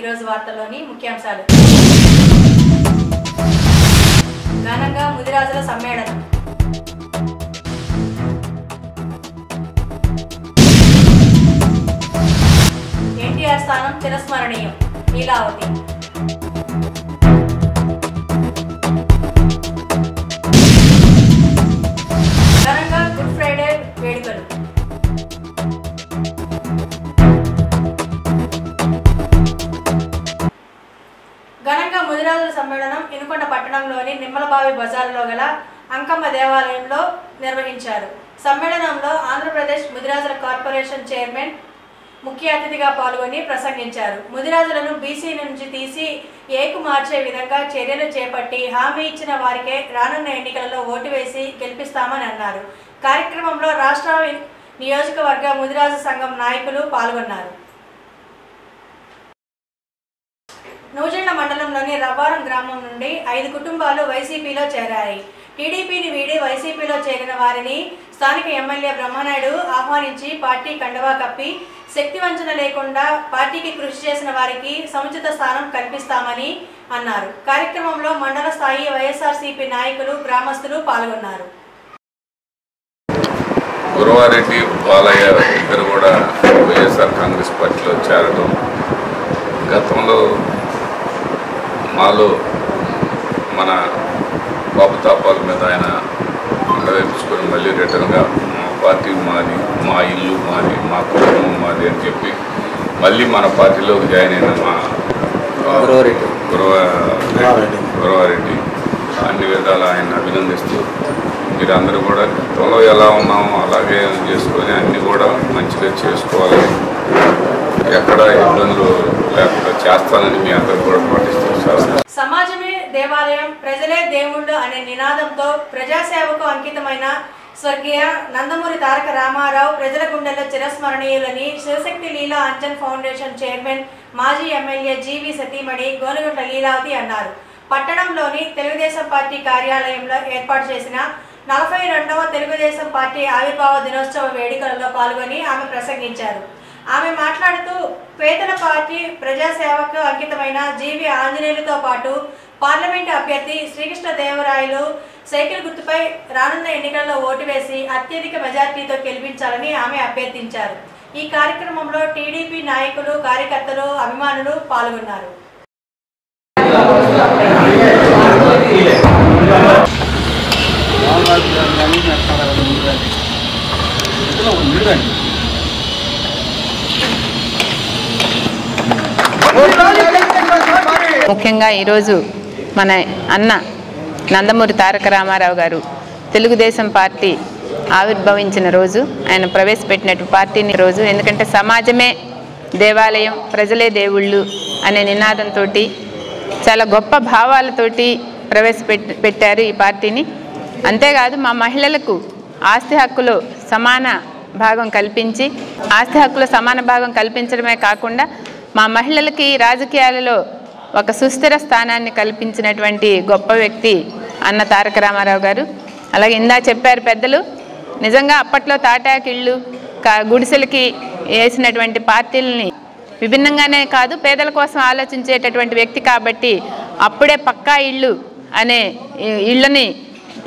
ఈరోజు వార్తల్లోని ముఖ్యాంశాలు. ఘనంగా ముదిరాజుల సమ్మేళనం. ఎన్టీఆర్ స్థానం చిరస్మరణీయం. లీలావతి. ఘనంగా గుడ్ ఫ్రైడే వేడుకలు. ఘనంగా ముదిరాజుల సమ్మేళనం ఇనుకొండ పట్టణంలోని నిమ్మలబావి బజార్లో గల అంకమ్మ దేవాలయంలో నిర్వహించారు. సమ్మేళనంలో ఆంధ్రప్రదేశ్ ముదిరాజుల కార్పొరేషన్ చైర్మన్ ముఖ్య అతిథిగా పాల్గొని ప్రసంగించారు. ముదిరాజులను బీసీ నుంచి తీసి ఏకు మార్చే విధంగా చర్యలు చేపట్టి హామీ ఇచ్చిన వారికే రానున్న ఎన్నికలలో ఓటు వేసి గెలిపిస్తామని అన్నారు. కార్యక్రమంలో రాష్ట్ర నియోజకవర్గ ముదిరాజు సంఘం నాయకులు పాల్గొన్నారు. నూజెండ్ల మండలంలోని రవ్వారం గ్రామం నుండి 5 కుటుంబాలు వైసీపీలో చేరాయి. టీడీపీని వీడి వైసీపీలో చేరిన వారిని స్థానిక ఎమ్మెల్యే బ్రహ్మనాయుడు ఆహ్వానించి పార్టీ కండవా కప్పి శక్తివంచన లేకుండా పార్టీకి కృషి చేసిన వారికి సముచిత స్థానం కల్పిస్తామని అన్నారు. కార్యక్రమంలో మండల స్థాయి వైఎస్ఆర్సీపీ నాయకులు, గ్రామస్తులు పాల్గొన్నారు. గురవారెడ్డి బాలయ్య ఇద్దరు కూడా వైఎస్ఆర్ కాంగ్రెస్ పార్టీలో చేరడం, గతంలో మాలో మన పాపతాపాల మీద ఆయన అండవేపించుకొని మళ్ళీ రిటర్న్గా మా పార్టీ మాది, మా ఇల్లు మాది, మా కుటుంబం మాది అని చెప్పి మళ్ళీ మన పార్టీలోకి జాయిన్ అయిన మా గురవారెడ్డి అన్ని విధాలు ఆయన అభినందిస్తూ మీరందరూ కూడా గతంలో ఎలా ఉన్నామో అలాగే చేసుకొని అన్నీ కూడా మంచిగా చేసుకోవాలని, ఎక్కడ ఇబ్బందులు లేకుండా చేస్తానని మీ అందరూ కూడా పాటిస్తారు. సమాజమే దేవాలయం, ప్రజలే దేవుళ్ళు అనే నినాదంతో ప్రజాసేవకు అంకితమైన స్వర్గీయ నందమూరి తారక రామారావు ప్రజల గుండెల్లో చిరస్మరణీయులని శివశక్తి లీలా అంజన్ ఫౌండేషన్ చైర్మన్, మాజీ ఎమ్మెల్యే జీవి సతీమణి గోనుగుంట్ల లీలావతి అన్నారు. పట్టణంలోని తెలుగుదేశం పార్టీ కార్యాలయంలో ఏర్పాటు చేసిన 42వ తెలుగుదేశం పార్టీ ఆవిర్భావ దినోత్సవ వేడుకలలో పాల్గొని ఆమె ప్రసంగించారు. ఆమె మాట్లాడుతూ పేదల పార్టీ ప్రజాసేవకు అంకితమైన జీవి ఆంజనేయులతో పాటు పార్లమెంటు అభ్యర్థి శ్రీకృష్ణదేవరాయలు సైకిల్ గుర్తుపై రానున్న ఎన్నికల్లో ఓటు వేసి అత్యధిక మెజార్టీతో గెలిపించాలని ఆమె అభ్యర్థించారు. ఈ కార్యక్రమంలో టీడీపీ నాయకులు, కార్యకర్తలు, అభిమానులు పాల్గొన్నారు. ముఖ్యంగా ఈరోజు మన అన్న నందమూరి తారక రామారావు గారు తెలుగుదేశం పార్టీ ఆవిర్భవించిన రోజు, ఆయన ప్రవేశపెట్టినట్టు పార్టీని రోజు. ఎందుకంటే సమాజమే దేవాలయం, ప్రజలే దేవుళ్ళు అనే నినాదంతో చాలా గొప్ప భావాలతోటి ప్రవేశపెట్టారు ఈ పార్టీని. అంతేకాదు మా మహిళలకు ఆస్తి హక్కులో సమాన భాగం కల్పించి, ఆస్తి హక్కులో సమాన భాగం కల్పించడమే కాకుండా మా మహిళలకి రాజకీయాలలో ఒక సుస్థిర స్థానాన్ని కల్పించినటువంటి గొప్ప వ్యక్తి అన్న తారక రామారావు గారు. అలాగే ఇందా చెప్పారు పెద్దలు, నిజంగా అప్పట్లో తాటాకిళ్ళు, గుడిసెలకి వేసినటువంటి పార్టీలని విభిన్నంగానే కాదు పేదల కోసం ఆలోచించేటటువంటి వ్యక్తి కాబట్టి అప్పుడే పక్కా ఇళ్ళు అనే ఇళ్ళని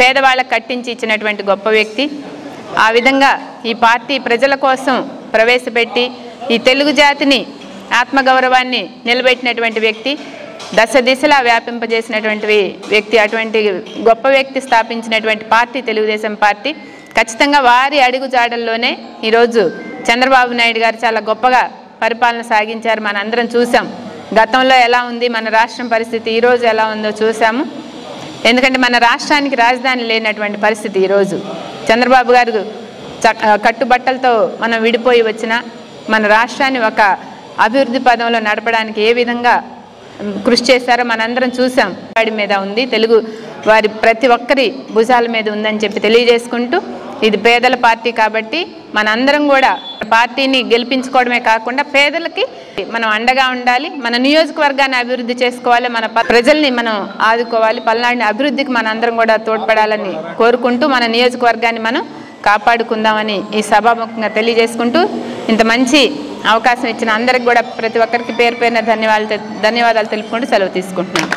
పేదవాళ్ళకు కట్టించి ఇచ్చినటువంటి గొప్ప వ్యక్తి. ఆ విధంగా ఈ పార్టీ ప్రజల కోసం ప్రవేశపెట్టి ఈ తెలుగు జాతిని ఆత్మగౌరవాన్ని నిలబెట్టినటువంటి వ్యక్తి, దశ దిశలా వ్యాపింపజేసినటువంటి వ్యక్తి. అటువంటి గొప్ప వ్యక్తి స్థాపించినటువంటి పార్టీ తెలుగుదేశం పార్టీ. ఖచ్చితంగా వారి అడుగుజాడల్లోనే ఈరోజు చంద్రబాబు నాయుడు గారు చాలా గొప్పగా పరిపాలన సాగించారు. మన అందరం చూసాం గతంలో ఎలా ఉంది మన రాష్ట్రం పరిస్థితి, ఈరోజు ఎలా ఉందో చూసాము. ఎందుకంటే మన రాష్ట్రానికి రాజధాని లేనటువంటి పరిస్థితి ఈరోజు. చంద్రబాబు గారు కట్టుబట్టలతో మనం విడిపోయి వచ్చిన మన రాష్ట్రాన్ని ఒక అభివృద్ధి పదంలో నడపడానికి ఏ విధంగా కృషి చేశారో మనందరం చూసాం. వాడి మీద ఉంది, తెలుగు వారి ప్రతి ఒక్కరి భుజాల మీద ఉందని చెప్పి తెలియజేసుకుంటూ, ఇది పేదల పార్టీ కాబట్టి మనందరం కూడా పార్టీని గెలిపించుకోవడమే కాకుండా పేదలకి మనం అండగా ఉండాలి, మన నియోజకవర్గాన్ని అభివృద్ధి చేసుకోవాలి, మన ప్రజల్ని మనం ఆదుకోవాలి, పల్నాడు అభివృద్ధికి మన అందరం కూడా తోడ్పడాలని కోరుకుంటూ మన నియోజకవర్గాన్ని మనం కాపాడుకుందామని ఈ సభాముఖంగా తెలియజేసుకుంటూ, ఇంత మంచి అవకాశం ఇచ్చిన అందరికి కూడా ప్రతి ఒక్కరికి పేరు పేరున ధన్యవాదాలు తెలుపుకుంటూ సెలవు తీసుకుంటున్నాను.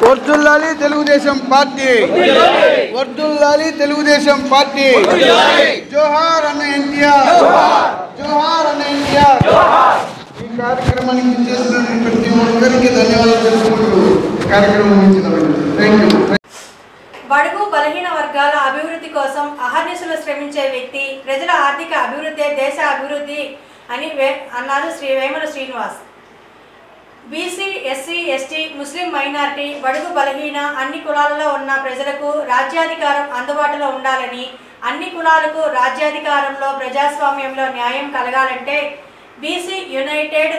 వర్ధిల్లాలి తెలుగుదేశం పార్టీ, వర్ధిల్లాలి తెలుగుదేశం పార్టీ. జోహార్ అన్న ఎన్టీఆర్, జోహార్ అన్న ఎన్టీఆర్. ఈ కార్యక్రమానికి చేసిన ప్రతి ఒక్కరికి ధన్యవాదాలు తెలుపుకుంటూ కార్యక్రమం థ్యాంక్ యూ. బడుగు బలహీన వర్గాల అభివృద్ధి కోసం అహర్నిశలు శ్రమించే వ్యక్తి, ప్రజల ఆర్థిక అభివృద్ధి దేశ అభివృద్ధి అని అన్నారు Vemula Srinivas. BC, SC, ST, ముస్లిం మైనారిటీ, బడుగు బలహీన అన్ని కులాలలో ఉన్న ప్రజలకు రాజ్యాధికారం అందుబాటులో ఉండాలని, అన్ని కులాలకు రాజ్యాధికారంలో ప్రజాస్వామ్యంలో న్యాయం కలగాలంటే బీసీ యునైటెడ్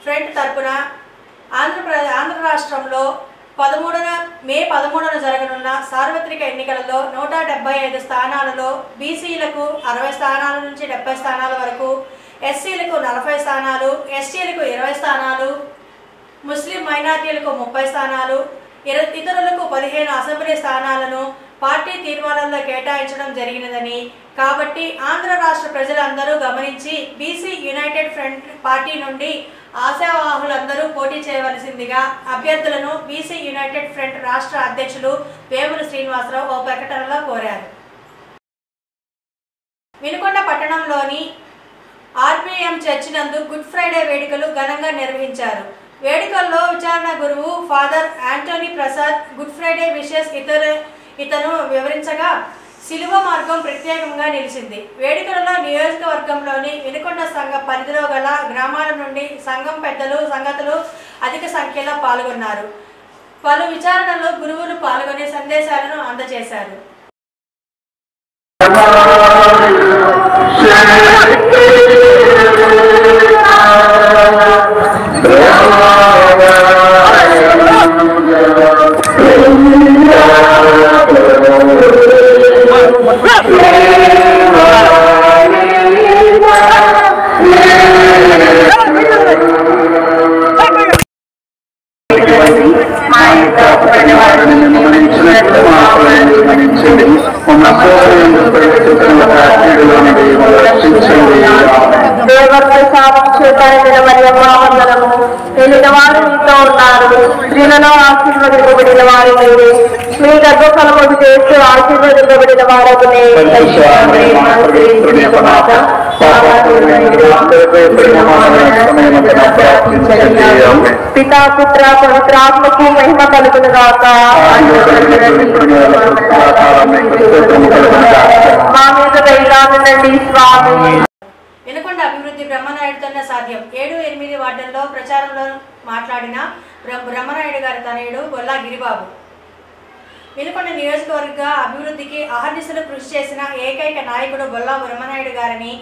ఫ్రంట్ తరపున ఆంధ్ర రాష్ట్రంలో మే 13న జరగనున్న సార్వత్రిక ఎన్నికలలో 175 స్థానాలలో బీసీలకు 60 స్థానాల నుంచి 70 స్థానాల వరకు, ఎస్సీలకు 40 స్థానాలు, ఎస్టీలకు 20 స్థానాలు, ముస్లిం మైనార్టీలకు 30 స్థానాలు, ఇతరులకు 15 అసెంబ్లీ స్థానాలను పార్టీ తీర్మానంలో కేటాయించడం జరిగినదని, కాబట్టి ఆంధ్ర రాష్ట్ర ప్రజలందరూ గమనించి బీసీ యునైటెడ్ ఫ్రంట్ పార్టీ నుండి ఆశావాహులందరూ పోటీ చేయవలసిందిగా అభ్యర్థులను బీసీ యునైటెడ్ ఫ్రంట్ రాష్ట్ర అధ్యక్షులు వేముల శ్రీనివాసరావు ఓ ప్రకటనలో కోరారు. వినుకొండ పట్టణంలోని ఆర్పీఎం చర్చి నందు గుడ్ ఫ్రైడే వేడుకలు ఘనంగా నిర్వహించారు. వేడుకల్లో విచారణ గురువు father Anthony Prasad good Friday wishes ఇతను వివరించగా శిలువ మార్గం ప్రత్యేకంగా నిలిచింది. వేడుకలలో నియోజకవర్గంలోని వినుకొండ సంఘ పరిధిలో గల గ్రామాల నుండి సంఘం పెద్దలు సంగతులు అధిక సంఖ్యలో పాల్గొన్నారు. పలు విచారణలో గురువులు పాల్గొనే సందేశాలను అందజేశారు. వారు మీతో ఉన్నారు, స్త్రీలలో ఆశీర్వదింపబడిన వారు మీరే, మీ గర్భఫలము చేస్తూ ఆశీర్వదింపబడిన వారగునే. పితా పుత్ర పవిత్రాత్మకు మహిమ కలుగును గాక. మా మీద దయగానండి స్వామి. వినుకొండ అభివృద్ధి బ్రహ్మనాయుడుతోనే సాధ్యం. 7-8 వార్డుల్లో ప్రచారంలో మాట్లాడిన బ్రహ్మనాయుడు గారి తనయుడు బొల్లా గిరిబాబు. వినుకొండ నియోజకవర్గ అభివృద్ధికి అహర్నిశలు కృషి చేసిన ఏకైక నాయకుడు బొల్లా బ్రహ్మనాయుడు గారని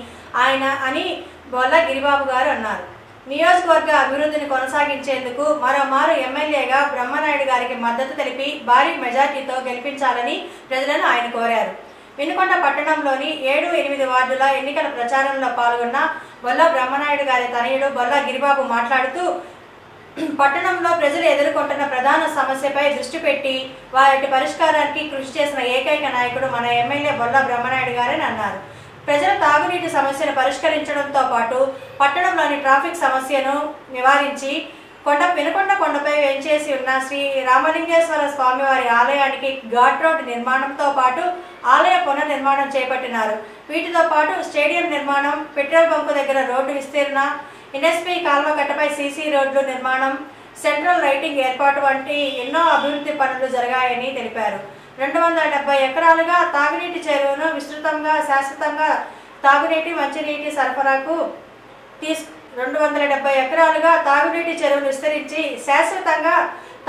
బొల్లా గిరిబాబు గారు అన్నారు. నియోజకవర్గ అభివృద్ధిని కొనసాగించేందుకు మరోమారు ఎమ్మెల్యేగా బ్రహ్మనాయుడు గారికి మద్దతు తెలిపి భారీ మెజార్టీతో గెలిపించాలని ప్రజలను ఆయన కోరారు. వినుకొండ పట్టణంలోని 7-8 వార్డుల ఎన్నికల ప్రచారంలో పాల్గొన్న బొల్లా బ్రహ్మనాయుడు గారి తనయుడు బొల్లా గిరిబాబు మాట్లాడుతూ పట్టణంలో ప్రజలు ఎదుర్కొంటున్న ప్రధాన సమస్యపై దృష్టి పెట్టి వాటి పరిష్కారానికి కృషి చేసిన ఏకైక నాయకుడు మన ఎమ్మెల్యే బొల్లా బ్రహ్మనాయుడు గారని అన్నారు. ప్రజల తాగునీటి సమస్యను పరిష్కరించడంతో పాటు పట్టణంలోని ట్రాఫిక్ సమస్యను నివారించి వినుకొండ కొండపై వేంచేసి ఉన్న శ్రీ రామలింగేశ్వర స్వామివారి ఆలయానికి ఘాట్ రోడ్ నిర్మాణంతో పాటు ఆలయ పునర్నిర్మాణం చేపట్టినారు. వీటితో పాటు స్టేడియం నిర్మాణం, పెట్రోల్ బంకు దగ్గర రోడ్డు విస్తీర్ణ, ఎన్ఎస్పీ కాల్వకట్టపై సీసీ రోడ్లు నిర్మాణం, సెంట్రల్ లైటింగ్ ఏర్పాటు వంటి ఎన్నో అభివృద్ధి పనులు జరిగాయని తెలిపారు. 270 ఎకరాలుగా తాగునీటి చెరువును విస్తృతంగా శాశ్వతంగా తాగునీటి మంచినీటి సరఫరాకు 270 ఎకరాలుగా తాగునీటి చెరువును విస్తరించి శాశ్వతంగా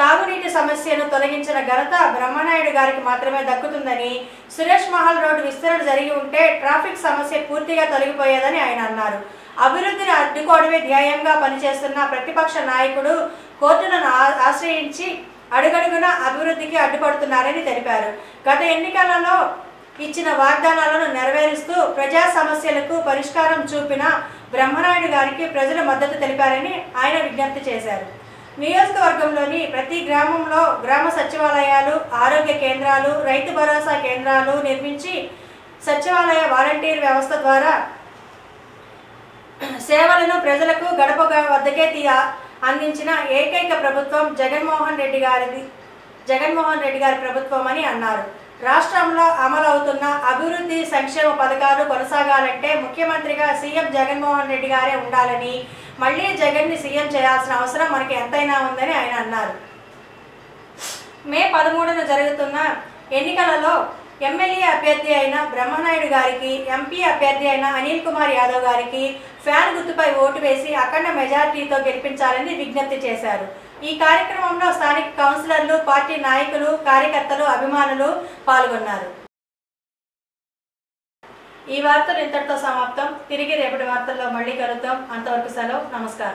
తాగునీటి సమస్యను తొలగించిన ఘనత బ్రహ్మనాయుడు గారికి మాత్రమే దక్కుతుందని, సురేష్ మహల్ రోడ్డు విస్తరణ జరిగి ఉంటే ట్రాఫిక్ సమస్య పూర్తిగా తొలగిపోయేదని ఆయన అన్నారు. అభివృద్ధిని అడ్డుకోవడమే ధ్యేయంగా పనిచేస్తున్న ప్రతిపక్ష నాయకుడు కోర్టులను ఆశ్రయించి అడుగడుగున అభివృద్ధికి అడ్డుపడుతున్నారని తెలిపారు. గత ఎన్నికలలో ఇచ్చిన వాగ్దానాలను నెరవేరుస్తూ ప్రజా సమస్యలకు పరిష్కారం చూపిన బ్రహ్మనాయుడు గారికి ప్రజల మద్దతు తెలిపారని ఆయన విజ్ఞప్తి చేశారు. నియోజకవర్గంలోని ప్రతి గ్రామంలో గ్రామ సచివాలయాలు, ఆరోగ్య కేంద్రాలు, రైతు భరోసా కేంద్రాలు నిర్మించి సచివాలయ వాలంటీర్ వ్యవస్థ ద్వారా సేవలను ప్రజలకు గడప వద్దకే అందించిన ఏకైక ప్రభుత్వం జగన్మోహన్ రెడ్డి గారి ప్రభుత్వం అని అన్నారు. రాష్ట్రంలో అమలు అవుతున్న అభివృద్ధి సంక్షేమ పథకాలు కొనసాగాలంటే ముఖ్యమంత్రిగా సీఎం జగన్మోహన్ రెడ్డి గారే ఉండాలని, మళ్ళీ జగన్ని సీఎం చేయాల్సిన అవసరం మనకి ఎంతైనా ఉందని ఆయన అన్నారు. మే 13న జరుగుతున్న ఎన్నికలలో ఎమ్మెల్యే అభ్యర్థి అయిన బ్రహ్మనాయుడు గారికి, ఎంపీ అభ్యర్థి అయిన అనిల్ కుమార్ యాదవ్ గారికి ఫ్యాన్ గుర్తుపై ఓటు వేసి అఖండ మెజార్టీతో గెలిపించాలని విజ్ఞప్తి చేశారు. ఈ కార్యక్రమంలో స్థానిక కౌన్సిలర్లు, పార్టీ నాయకులు, కార్యకర్తలు, అభిమానులు పాల్గొన్నారు. ఈ వార్తలు ఇంతటితో సమాప్తం. తిరిగి రేపటి వార్తల్లో మళ్ళీ కలుద్దాం. అంతవరకు సెలవు. నమస్కారం.